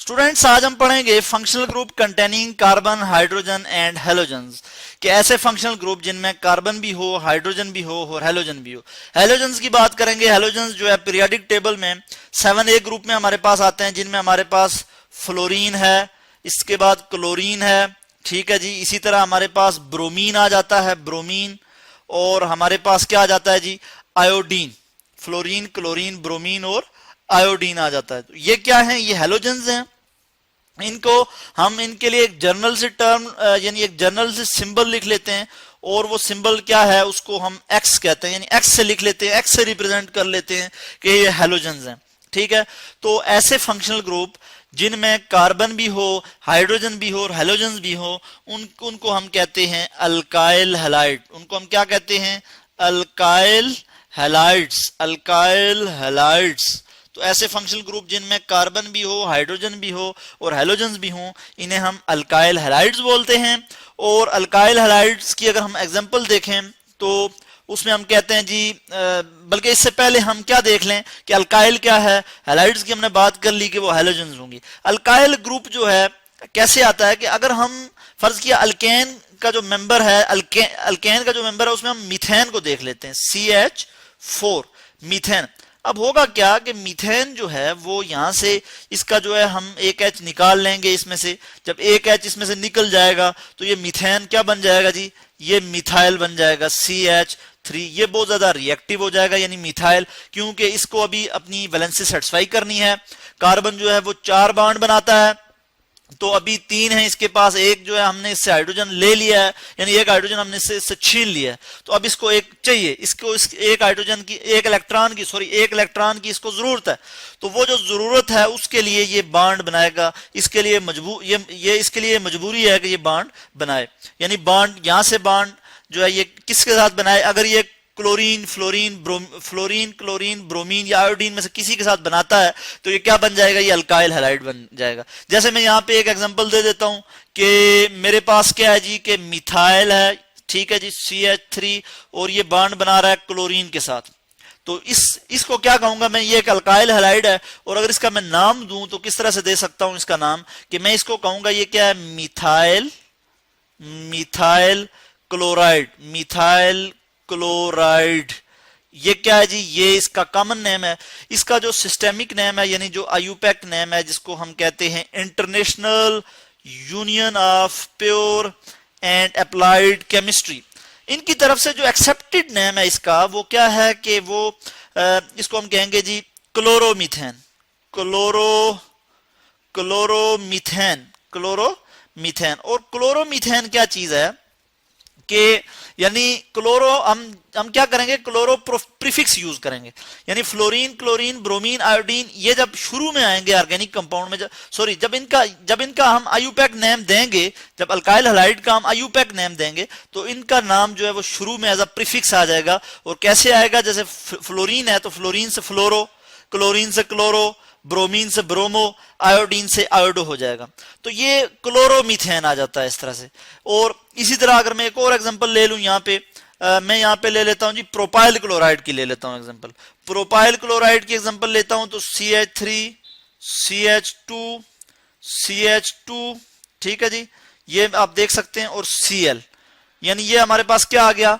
Students, आज हम पढ़ेंगे functional group containing carbon, hydrogen and halogens कि ऐसे फंक्शनल ग्रुप जिनमें कार्बन भी हो, हाइड्रोजन भी हो और हेलोजन भी हो। हेलोजन्स की बात करेंगे। हेलोजन्स जो है पीरियोडिक टेबल में 7A ग्रुप में हमारे पास आते हैं, जिनमें हमारे पास फ्लोरीन है, इसके बाद क्लोरीन है, ठीक है जी। इसी तरह हमारे पास ब्रोमीन आ जाता है, ब्रोमीन, और हमारे पास क्या आ जाता है जी, आयोडीन। फ्लोरीन, क्लोरीन, ब्रोमीन और आयोडीन आ जाता है। तो ये क्या है, ये हेलोजन्स हैं। इनको हम इनके लिए एक जर्नल से टर्म यानी एक जर्नल से सिंबल लिख लेते हैं, और वो सिंबल क्या है उसको हम एक्स कहते हैं, यानी एक्स से लिख लेते हैं, एक्स से रिप्रेजेंट कर लेते हैं कि ये हेलोजन्स हैं, ठीक है। तो ऐसे फंक्शनल ग्रुप जिनमें कार्बन भी हो, हाइड्रोजन भी हो और हेलोजन्स भी हो, उनको हम कहते हैं अल्काइल हैलाइड। उनको हम क्या कहते हैं, अल्काइल हैलाइड्स, अल्काइल हैलाइड्स। तो ऐसे फंक्शनल ग्रुप जिनमें कार्बन भी हो, हाइड्रोजन भी हो और हेलोजन्स भी हो, इन्हें हम अल्काइल हैलाइड्स बोलते हैं। और अल्काइल हैलाइड्स की अगर हम एग्जांपल देखें तो उसमें हम कहते हैं जी, बल्कि इससे पहले हम क्या देख लें कि अल्काइल क्या है। हैलाइड्स की हमने बात कर ली कि वो हेलोजन्स होंगी। अल्काइल ग्रुप जो है कैसे आता है कि अगर हम फर्ज किया अल्केन का जो मेंबर है, अल्केन का जो मेंबर है उसमें हम मीथेन को देख लेते हैं, CH4 मीथेन। अब होगा क्या कि मीथेन जो है वो यहां से इसका जो है हम एक H निकाल लेंगे इसमें से। जब एक H इसमें से निकल जाएगा तो ये मीथेन क्या बन जाएगा जी, ये मिथाइल बन जाएगा, CH3। ये बहुत ज्यादा रिएक्टिव हो जाएगा यानी मिथाइल, क्योंकि इसको अभी अपनी वैलेंसी सेटिस्फाई करनी है। कार्बन जो है वो 4 बॉन्ड बनाता है, तो अभी 3 है इसके पास, एक जो है हमने इससे हाइड्रोजन ले लिया है, यानी एक हाइड्रोजन हमने इससे छीन लिया है। तो अब इसको एक चाहिए, इसको एक हाइड्रोजन की, एक इलेक्ट्रॉन की इसको जरूरत है। तो वो जो जरूरत है उसके लिए ये बॉन्ड बनाएगा, इसके लिए इसके लिए मजबूरी है कि ये बॉन्ड बनाए। यानी बॉन्ड यहां से बॉन्ड जो है ये किसके साथ बनाए, अगर ये क्लोरीन, क्लोरीन, ब्रोमीन या आयोडीन में से किसी के साथ बनाता है तो ये क्या बन जाएगा, ये अल्काइल हैलाइड बन जाएगा। जैसे मैं यहाँ पे एक एग्जांपल दे देता हूं कि मेरे पास क्या है जी, कि मिथाइल है, ठीक है जी, CH3, और ये बॉन्ड बना रहा है क्लोरीन के साथ। तो इसको क्या कहूंगा मैं, ये एक अल्काइल हैलाइड है। और अगर इसका मैं नाम दूं तो किस तरह से दे सकता हूं इसका नाम, कि मैं इसको कहूंगा ये क्या है, मिथाइल क्लोराइड, मिथाइल क्लोराइड। ये क्या है जी, ये इसका कॉमन नेम है। इसका जो सिस्टेमिक नेम है यानी जो आईयूपैक नेम है, जिसको हम कहते हैं international union of pure and applied chemistry, इनकी तरफ से जो एक्सेप्टेड नेम है इसका वो क्या है कि वो इसको हम कहेंगे जी क्लोरोमीथेन, क्लोरोमीथेन। और क्लोरोमीथेन क्या चीज है कि यानी क्लोरो हम क्या करेंगे, क्लोरो प्रीफिक्स यूज करेंगे। यानी फ्लोरीन, क्लोरीन, ब्रोमीन, आयोडीन ये जब शुरू में आएंगे ऑर्गेनिक कंपाउंड में, जब इनका हम आईयूपैक नेम देंगे, जब अल्काइल हैलाइड का हम आईयूपैक नेम देंगे तो इनका नाम जो है वो शुरू में एज अ प्रीफिक्स आ जाएगा। और कैसे आएगा, जैसे फ्लोरीन है तो फ्लोरीन से फ्लोरो, क्लोरीन से क्लोरो, ब्रोमीन से ब्रोमो, आयोडीन से आयोडो हो जाएगा। तो ये क्लोरोमीथेन आ जाता है इस तरह से। और इसी तरह अगर मैं एक और एग्जांपल ले लूं यहाँ पे, मैं यहाँ पे ले लेता हूं जी प्रोपाइल क्लोराइड की ले लेता हूं एग्जांपल। प्रोपाइल क्लोराइड की एग्जांपल लेता हूं तो CH3, CH2, ठीक है जी, ये आप देख सकते हैं, और Cl, यानी ये हमारे पास क्या आ गया,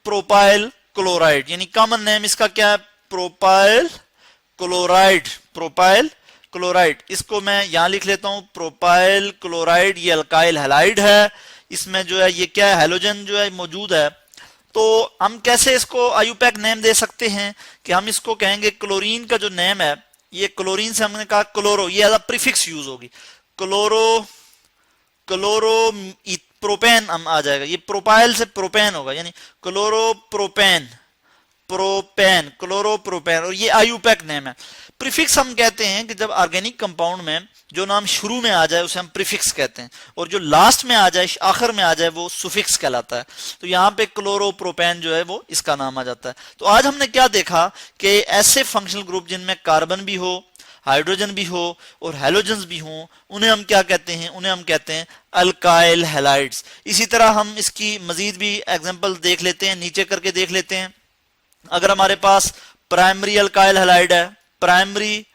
प्रोपाइल क्लोराइड। यानी कॉमन नेम इसका क्या है, प्रोपाइल क्लोराइड। इसको मैं यहां लिख लेता हूं, प्रोपाइल क्लोराइड। ये अल्काइल हैलाइड है, इसमें जो है ये क्या है, हेलोजन जो है मौजूद है। तो हम कैसे इसको आईयूपैक नेम दे सकते हैं कि हम इसको कहेंगे, क्लोरीन का जो नेम है, ये क्लोरीन से हमने कहा क्लोरो, ये एज अ प्रीफिक्स यूज होगी, क्लोरो प्रोपेन हम आ जाएगा, ये प्रोपाइल से प्रोपेन होगा, यानी क्लोरोप्रोपेन। और ये आईयूपैक नेम है। प्रीफिक्स हम कहते हैं कि जब ऑर्गेनिक कंपाउंड में जो नाम शुरू में आ जाए उसे हम प्रीफिक्स कहते हैं, और जो लास्ट में आ जाए, आखिर में आ जाए, वो सुफिक्स कहलाता है। तो यहाँ पे क्लोरोप्रोपेन जो है वो इसका नाम आ जाता है। तो आज हमने क्या देखा कि ऐसे फंक्शनल ग्रुप जिनमें कार्बन भी हो, हाइड्रोजन भी हो और हेलोजन्स भी हो, उन्हें हम क्या कहते हैं, उन्हें हम कहते हैं अल्काइल हैलाइड्स। इसी तरह हम इसकी मजीद भी एग्जांपल देख लेते हैं, नीचे करके देख लेते हैं। अगर हमारे पास प्राइमरी अल्काइल हैलाइड है, primary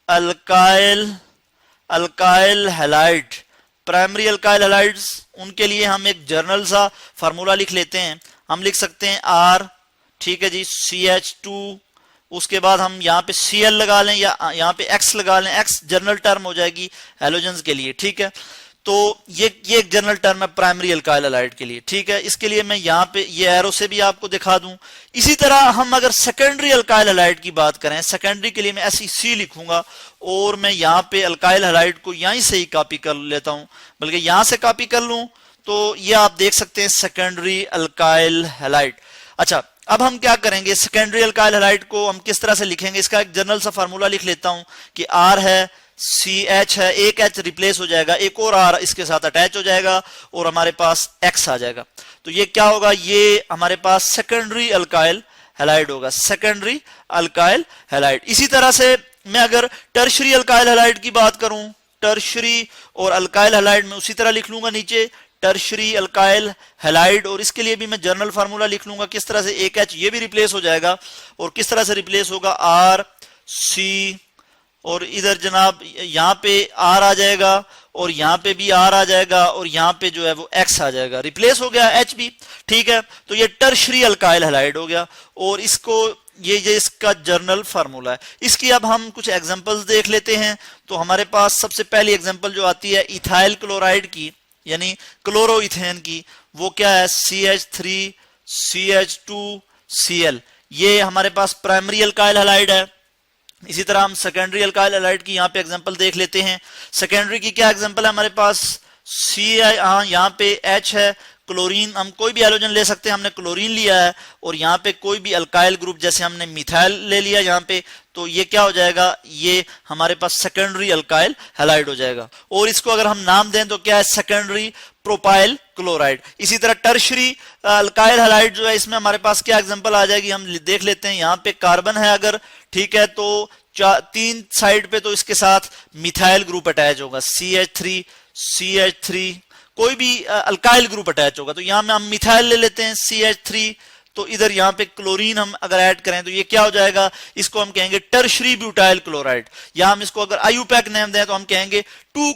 alkyl alkyl halide, primary alkyl halides, उनके लिए हम एक जर्नल सा फार्मूला लिख लेते हैं। हम लिख सकते हैं R, ठीक है जी, CH2, उसके बाद हम यहाँ पे Cl लगा लें या यहाँ पे X लगा लें, X जनरल टर्म हो जाएगी हैलोजेंस के लिए, ठीक है। तो ये एक जनरल टर्म है प्राइमरी अल्काइल हैलाइड के लिए, ठीक है। इसके लिए मैं यहाँ पे ये एरो से भी आपको दिखा दूं। इसी तरह हम अगर सेकेंडरी अल्काइल हैलाइड की बात करें, सेकेंडरी के लिए मैं SeC लिखूंगा और मैं यहाँ पे अल्काइल हैलाइड को यहीं से ही कॉपी कर लेता हूं, बल्कि यहां से कॉपी कर लूं तो ये आप देख सकते हैं सेकेंडरी अल्काइल हैलाइड। अच्छा, अब हम क्या करेंगे, सेकेंडरी अल्काइल हैलाइड को हम किस तरह से लिखेंगे, इसका एक जनरल सा फार्मूला लिख लेता हूं कि R है, CH है, एक H रिप्लेस हो जाएगा, एक और R इसके साथ अटैच हो जाएगा और हमारे पास X आ जाएगा। तो ये क्या होगा, ये हमारे पास सेकेंडरी अल्काइल हैलाइड होगा, सेकेंडरी अल्काइल हैलाइड। इसी तरह से मैं अगर टर्शरी अल्काइल हैलाइड की बात करूं, टर्शरी और अल्काइल हैलाइड में उसी तरह लिख लूंगा नीचे टर्शरी अल्काइल हैलाइड, और इसके लिए भी मैं जनरल फार्मूला लिख लूंगा किस तरह से, एक H ये भी रिप्लेस हो जाएगा और किस तरह से रिप्लेस होगा, R C, और इधर जनाब यहाँ पे R आ जाएगा और यहाँ पे भी R आ जाएगा और यहाँ पे जो है वो X आ जाएगा, रिप्लेस हो गया H भी, ठीक है। तो ये टर्शरी अल्काइल हैलाइड हो गया और इसको ये इसका जर्नल फार्मूला है। इसकी अब हम कुछ एग्जांपल्स देख लेते हैं। तो हमारे पास सबसे पहली एग्जांपल जो आती है इथाइल क्लोराइड की, यानी क्लोरोइथेन की, वो क्या है, CH3 CH2 Cl, ये हमारे पास प्राइमरी अल्काइल हैलाइड है। इसी तरह हम सेकेंडरी अल्काइल हैलाइड की यहाँ पे एग्जांपल देख लेते हैं। सेकेंडरी की क्या एग्जांपल है हमारे पास, यहाँ पे H है, क्लोरीन, हम कोई भी हैलोजन ले सकते हैं, हमने क्लोरीन लिया है, और यहाँ पे कोई भी अल्काइल ग्रुप जैसे हमने मिथाइल ले लिया यहाँ पे, तो ये क्या हो जाएगा, ये हमारे पास सेकेंडरी अल्काइल हैलाइड हो जाएगा। और इसको अगर हम नाम दें तो क्या है, सेकेंडरी प्रोपाइल क्लोराइड। इसी तरह टर्शरी अल्काइल हैलाइड जो है, इसमें हमारे पास क्या एग्जांपल आ जाएगी, हम देख लेते हैं। यहाँ पे कार्बन है अगर, ठीक है, तो तीन साइड पे तो इसके साथ मिथाइल ग्रुप अटैच होगा, CH3 कोई भी अल्काइल ग्रुप अटैच होगा। तो यहां में हम मिथाइल ले लेते हैं CH3, तो इधर यहाँ पे क्लोरीन हम अगर ऐड करें तो ये क्या हो जाएगा, इसको हम कहेंगे टर्शरी ब्यूटाइल क्लोराइड, या हम इसको अगर आयुपैक नेम दें तो हम कहेंगे 2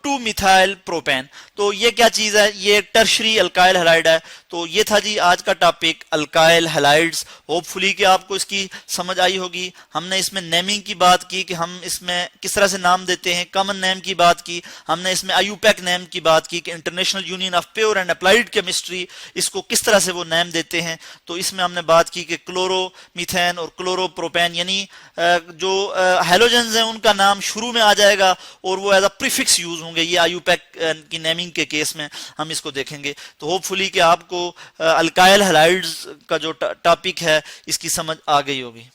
2 मिथाइल प्रोपेन। तो ये क्या चीज है, ये टर्शरी अल्काइल हैलाइड है। तो ये था जी आज का टॉपिक अल्काइल हैलाइड्स। होपफुली कि आपको इसकी समझ आई होगी। हमने इसमें नेमिंग की बात की कि हम इसमें किस तरह से नाम देते हैं, कॉमन नेम की बात की, हमने इसमें आयुपैक नेम की बात की कि international union of pure and applied chemistry इसको किस तरह से वो नेम देते हैं। तो इसमें हमने बात की कि क्लोरो मीथेन और क्लोरो प्रोपेन, यानी जो हैलोजेंस हैं उनका नाम शुरू में आ जाएगा और वो एज अ प्रीफिक्स यूज होंगे। ये आयुपैक की नेमिंग के केस में हम इसको देखेंगे। तो होपफुली कि आपको अल्काइल हैलाइड्स का जो टॉपिक है इसकी समझ आ गई होगी।